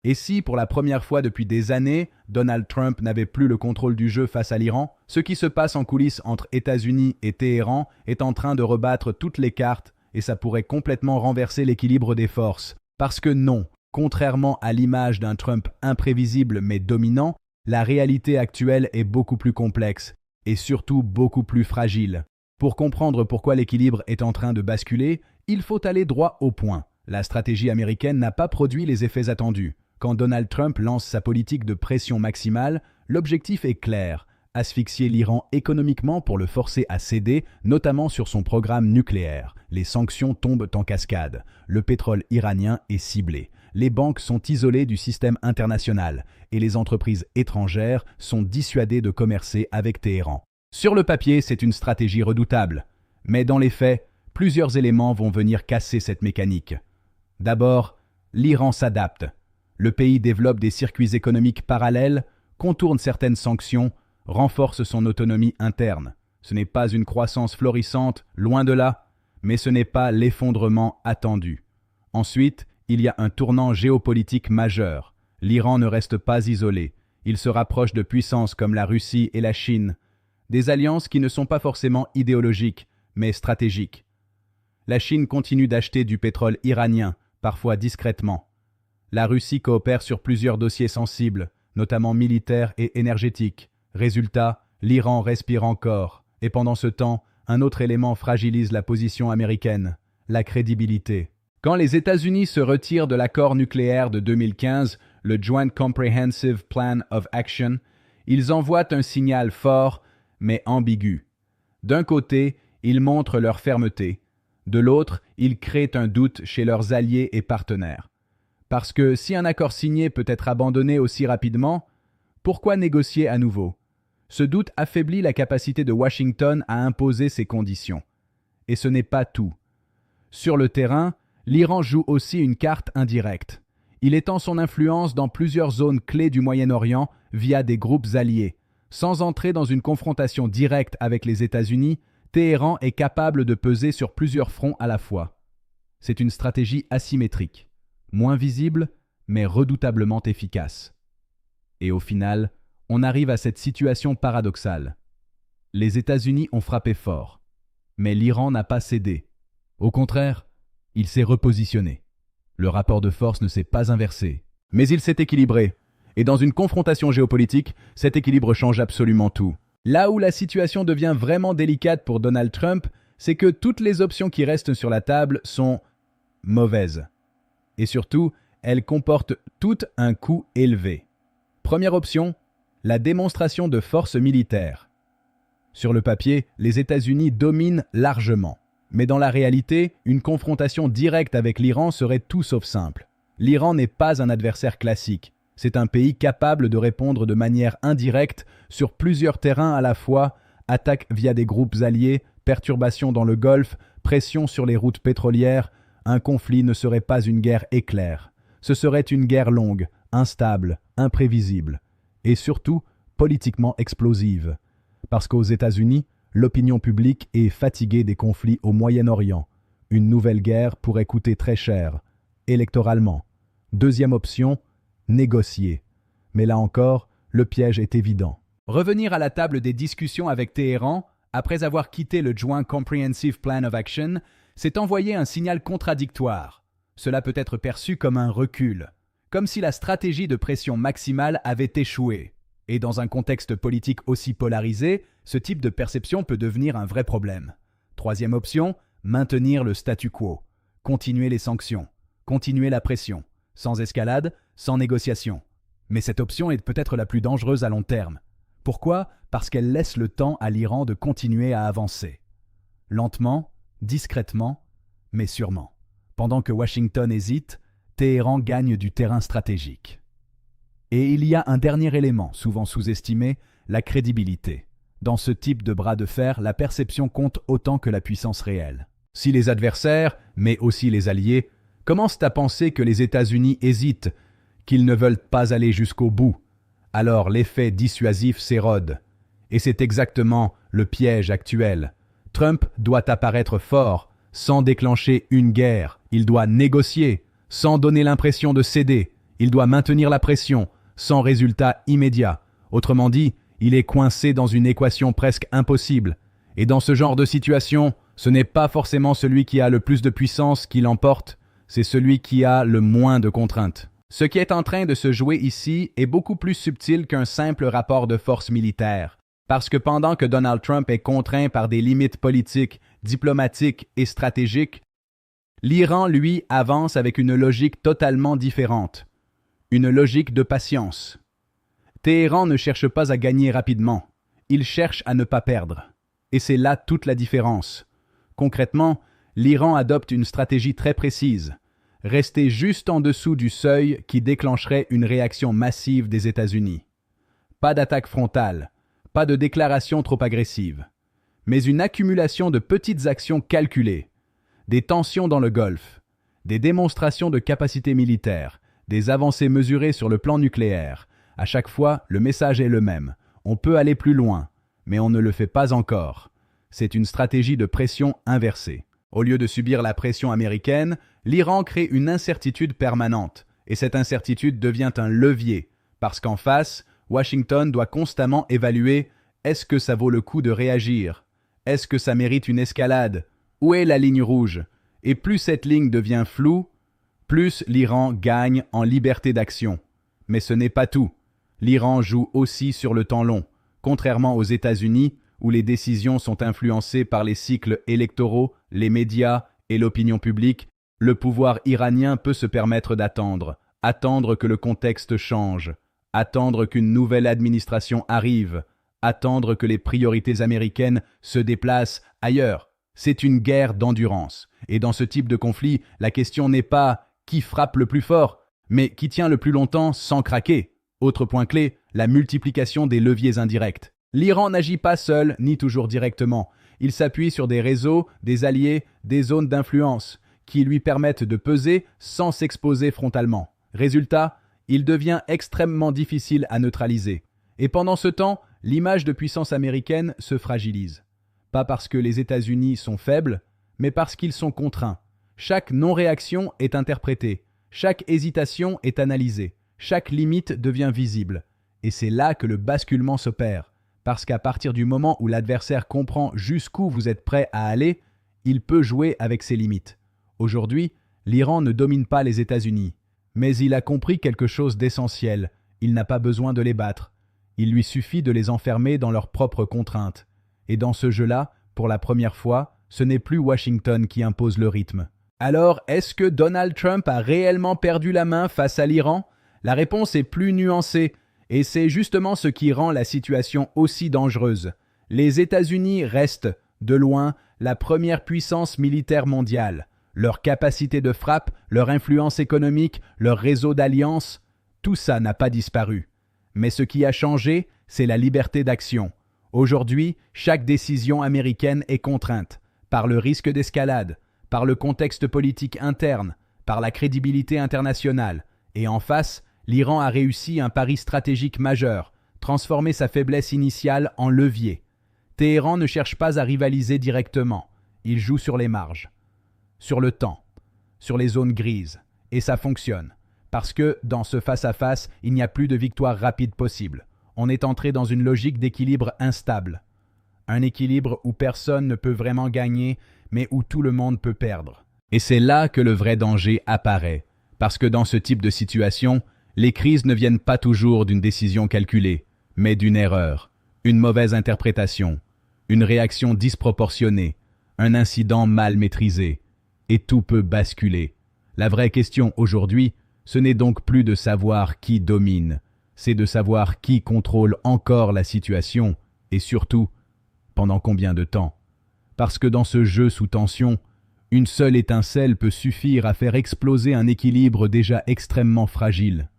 Et si, pour la première fois depuis des années, Donald Trump n'avait plus le contrôle du jeu face à l'Iran, ce qui se passe en coulisses entre États-Unis et Téhéran est en train de rebattre toutes les cartes et ça pourrait complètement renverser l'équilibre des forces. Parce que non, contrairement à l'image d'un Trump imprévisible mais dominant, la réalité actuelle est beaucoup plus complexe et surtout beaucoup plus fragile. Pour comprendre pourquoi l'équilibre est en train de basculer, il faut aller droit au point. La stratégie américaine n'a pas produit les effets attendus. Quand Donald Trump lance sa politique de pression maximale, l'objectif est clair: asphyxier l'Iran économiquement pour le forcer à céder, notamment sur son programme nucléaire. Les sanctions tombent en cascade. Le pétrole iranien est ciblé. Les banques sont isolées du système international et les entreprises étrangères sont dissuadées de commercer avec Téhéran. Sur le papier, c'est une stratégie redoutable. Mais dans les faits, plusieurs éléments vont venir casser cette mécanique. D'abord, l'Iran s'adapte. Le pays développe des circuits économiques parallèles, contourne certaines sanctions, renforce son autonomie interne. Ce n'est pas une croissance florissante, loin de là, mais ce n'est pas l'effondrement attendu. Ensuite, il y a un tournant géopolitique majeur. L'Iran ne reste pas isolé. Il se rapproche de puissances comme la Russie et la Chine, des alliances qui ne sont pas forcément idéologiques, mais stratégiques. La Chine continue d'acheter du pétrole iranien, parfois discrètement. La Russie coopère sur plusieurs dossiers sensibles, notamment militaires et énergétiques. Résultat, l'Iran respire encore, et pendant ce temps, un autre élément fragilise la position américaine, la crédibilité. Quand les États-Unis se retirent de l'accord nucléaire de 2015, le Joint Comprehensive Plan of Action, ils envoient un signal fort, mais ambigu. D'un côté, ils montrent leur fermeté. De l'autre, ils créent un doute chez leurs alliés et partenaires. Parce que si un accord signé peut être abandonné aussi rapidement, pourquoi négocier à nouveau? Ce doute affaiblit la capacité de Washington à imposer ses conditions. Et ce n'est pas tout. Sur le terrain, l'Iran joue aussi une carte indirecte. Il étend son influence dans plusieurs zones clés du Moyen-Orient via des groupes alliés. Sans entrer dans une confrontation directe avec les États-Unis, Téhéran est capable de peser sur plusieurs fronts à la fois. C'est une stratégie asymétrique, moins visible, mais redoutablement efficace. Et au final, on arrive à cette situation paradoxale. Les États-Unis ont frappé fort, mais l'Iran n'a pas cédé. Au contraire, il s'est repositionné. Le rapport de force ne s'est pas inversé, mais il s'est équilibré. Et dans une confrontation géopolitique, cet équilibre change absolument tout. Là où la situation devient vraiment délicate pour Donald Trump, c'est que toutes les options qui restent sur la table sont mauvaises. Et surtout, elles comportent toutes un coût élevé. Première option, la démonstration de force militaire. Sur le papier, les États-Unis dominent largement. Mais dans la réalité, une confrontation directe avec l'Iran serait tout sauf simple. L'Iran n'est pas un adversaire classique. C'est un pays capable de répondre de manière indirecte sur plusieurs terrains à la fois, attaques via des groupes alliés, perturbations dans le Golfe, pression sur les routes pétrolières. Un conflit ne serait pas une guerre éclair. Ce serait une guerre longue, instable, imprévisible, et surtout politiquement explosive. Parce qu'aux États-Unis, l'opinion publique est fatiguée des conflits au Moyen-Orient. Une nouvelle guerre pourrait coûter très cher, électoralement. Deuxième option, négocier. Mais là encore, le piège est évident. Revenir à la table des discussions avec Téhéran, après avoir quitté le Joint Comprehensive Plan of Action, c'est envoyer un signal contradictoire. Cela peut être perçu comme un recul, comme si la stratégie de pression maximale avait échoué. Et dans un contexte politique aussi polarisé, ce type de perception peut devenir un vrai problème. Troisième option, maintenir le statu quo. Continuer les sanctions. Continuer la pression. Sans escalade, sans négociation. Mais cette option est peut-être la plus dangereuse à long terme. Pourquoi? Parce qu'elle laisse le temps à l'Iran de continuer à avancer. Lentement, discrètement, mais sûrement. Pendant que Washington hésite, Téhéran gagne du terrain stratégique. Et il y a un dernier élément, souvent sous-estimé, la crédibilité. Dans ce type de bras de fer, la perception compte autant que la puissance réelle. Si les adversaires, mais aussi les alliés, commencent à penser que les États-Unis hésitent, qu'ils ne veulent pas aller jusqu'au bout, alors l'effet dissuasif s'érode. Et c'est exactement le piège actuel. Trump doit apparaître fort, sans déclencher une guerre. Il doit négocier, sans donner l'impression de céder. Il doit maintenir la pression, sans résultat immédiat. Autrement dit, il est coincé dans une équation presque impossible. Et dans ce genre de situation, ce n'est pas forcément celui qui a le plus de puissance qui l'emporte, c'est celui qui a le moins de contraintes. Ce qui est en train de se jouer ici est beaucoup plus subtil qu'un simple rapport de force militaire, parce que pendant que Donald Trump est contraint par des limites politiques, diplomatiques et stratégiques, l'Iran, lui, avance avec une logique totalement différente, une logique de patience. Téhéran ne cherche pas à gagner rapidement, il cherche à ne pas perdre. Et c'est là toute la différence. Concrètement, l'Iran adopte une stratégie très précise, rester juste en dessous du seuil qui déclencherait une réaction massive des États-Unis. Pas d'attaque frontale, pas de déclaration trop agressive, mais une accumulation de petites actions calculées, des tensions dans le Golfe, des démonstrations de capacité militaire, des avancées mesurées sur le plan nucléaire. À chaque fois, le message est le même. On peut aller plus loin, mais on ne le fait pas encore. C'est une stratégie de pression inversée. Au lieu de subir la pression américaine, l'Iran crée une incertitude permanente, et cette incertitude devient un levier, parce qu'en face, Washington doit constamment évaluer « est-ce que ça vaut le coup de réagir ? Est-ce que ça mérite une escalade ? Où est la ligne rouge ?» Et plus cette ligne devient floue, plus l'Iran gagne en liberté d'action. Mais ce n'est pas tout. L'Iran joue aussi sur le temps long, contrairement aux États-Unis, où les décisions sont influencées par les cycles électoraux, les médias et l'opinion publique. Le pouvoir iranien peut se permettre d'attendre, attendre que le contexte change, attendre qu'une nouvelle administration arrive, attendre que les priorités américaines se déplacent ailleurs. C'est une guerre d'endurance. Et dans ce type de conflit, la question n'est pas qui frappe le plus fort, mais qui tient le plus longtemps sans craquer. Autre point clé, la multiplication des leviers indirects. L'Iran n'agit pas seul, ni toujours directement. Il s'appuie sur des réseaux, des alliés, des zones d'influence, qui lui permettent de peser sans s'exposer frontalement. Résultat, il devient extrêmement difficile à neutraliser. Et pendant ce temps, l'image de puissance américaine se fragilise. Pas parce que les États-Unis sont faibles, mais parce qu'ils sont contraints. Chaque non-réaction est interprétée, chaque hésitation est analysée, chaque limite devient visible. Et c'est là que le basculement s'opère. Parce qu'à partir du moment où l'adversaire comprend jusqu'où vous êtes prêt à aller, il peut jouer avec ses limites. Aujourd'hui, l'Iran ne domine pas les États-Unis, mais il a compris quelque chose d'essentiel. Il n'a pas besoin de les battre. Il lui suffit de les enfermer dans leurs propres contraintes. Et dans ce jeu-là, pour la première fois, ce n'est plus Washington qui impose le rythme. Alors, est-ce que Donald Trump a réellement perdu la main face à l'Iran ? La réponse est plus nuancée. Et c'est justement ce qui rend la situation aussi dangereuse. Les États-Unis restent, de loin, la première puissance militaire mondiale. Leur capacité de frappe, leur influence économique, leur réseau d'alliances, tout ça n'a pas disparu. Mais ce qui a changé, c'est la liberté d'action. Aujourd'hui, chaque décision américaine est contrainte, par le risque d'escalade, par le contexte politique interne, par la crédibilité internationale. Et en face, l'Iran a réussi un pari stratégique majeur, transformer sa faiblesse initiale en levier. Téhéran ne cherche pas à rivaliser directement, il joue sur les marges, sur le temps, sur les zones grises, et ça fonctionne, parce que dans ce face-à-face, il n'y a plus de victoire rapide possible. On est entré dans une logique d'équilibre instable, un équilibre où personne ne peut vraiment gagner, mais où tout le monde peut perdre. Et c'est là que le vrai danger apparaît, parce que dans ce type de situation, les crises ne viennent pas toujours d'une décision calculée, mais d'une erreur, une mauvaise interprétation, une réaction disproportionnée, un incident mal maîtrisé. Et tout peut basculer. La vraie question aujourd'hui, ce n'est donc plus de savoir qui domine, c'est de savoir qui contrôle encore la situation, et surtout, pendant combien de temps. Parce que dans ce jeu sous tension, une seule étincelle peut suffire à faire exploser un équilibre déjà extrêmement fragile.